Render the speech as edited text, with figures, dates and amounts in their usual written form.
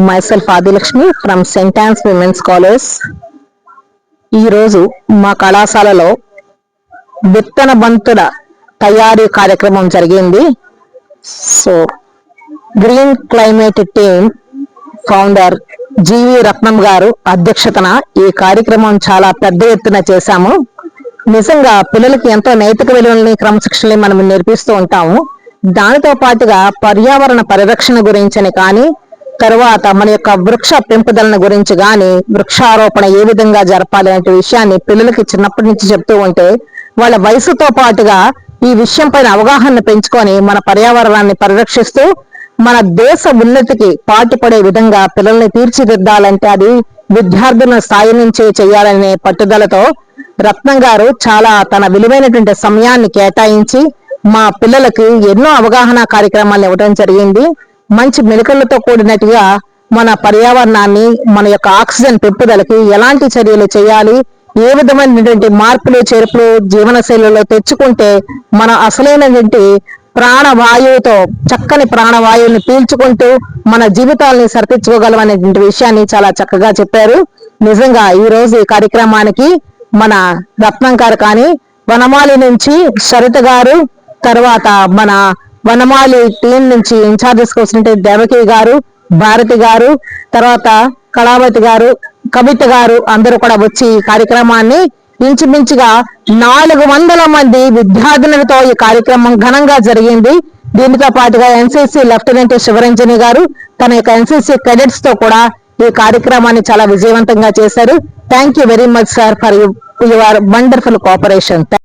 myself Adilakshmi from St. Anne's Women's College. ఈ రోజు మా కళాశాలలో విత్తన బంతుల తయారీ కార్యక్రమం జరిగింది. So green climate team founder GV Ratnam గారు అధ్యక్షతన ఈ కార్యక్రమం చాలా పెద్ద ఎత్తున చేశాము. నిజంగా పిల్లలకి ఎంతో నైతిక విలువల్ని క్రమశిక్షణని మనం నేర్పిస్తూ ఉంటాము. దానితో పాటుగా పర్యావరణ పరిరక్షణ గురించని కానీ, తర్వాత మన యొక్క వృక్ష పెంపుదలను గురించి కానీ, వృక్షారోపణ ఏ విధంగా జరపాలి అనే విషయాన్ని పిల్లలకి చిన్నప్పటి నుంచి చెప్తూ ఉంటే వాళ్ళ వయసుతో పాటుగా ఈ విషయం పైన అవగాహన పెంచుకొని మన పర్యావరణాన్ని పరిరక్షిస్తూ మన దేశ ఉన్నతికి పాటుపడే విధంగా పిల్లల్ని తీర్చిదిద్దాలంటే అది విద్యార్థుల స్థాయి నుంచే చేయాలనే పట్టుదలతో రత్నం గారు చాలా తన విలువైనటువంటి సమయాన్ని కేటాయించి మా పిల్లలకి ఎన్నో అవగాహన కార్యక్రమాలు ఇవ్వడం జరిగింది. మంచి మెలకువలతో కూడినట్టుగా మన పర్యావరణాన్ని, మన యొక్క ఆక్సిజన్ పెంపుదలకి ఎలాంటి చర్యలు చేయాలి, ఏ విధమైనటువంటి మార్పులు చేర్పులు జీవన శైలిలో తెచ్చుకుంటే మన అసలైనటువంటి ప్రాణవాయువుతో చక్కని ప్రాణవాయువుని పీల్చుకుంటూ మన జీవితాలని సరిపించుకోగలం అనేటువంటి విషయాన్ని చాలా చక్కగా చెప్పారు. నిజంగా ఈ రోజు ఈ కార్యక్రమానికి మన రత్నం గారు కానీ, వనమాలి నుంచి సరిత గారు, తర్వాత మన వనమాలి టీం నుంచి ఇన్ఛార్జెస్ వచ్చినట్టు దేవకి గారు, భారతి గారు, తర్వాత కళావతి గారు, కవిత గారు అందరూ కూడా వచ్చి ఈ కార్యక్రమాన్ని ఇంచుమించుగా 400 మంది విద్యార్థులతో ఈ కార్యక్రమం ఘనంగా జరిగింది. దీనితో పాటుగా ఎన్సీసీ లెఫ్టినెంట్ శివరంజని గారు తన యొక్క ఎన్సీసీ క్యాడెట్స్ తో కూడా ఈ కార్యక్రమాన్ని చాలా విజయవంతంగా చేశారు. Thank you very much sir for your wonderful cooperation.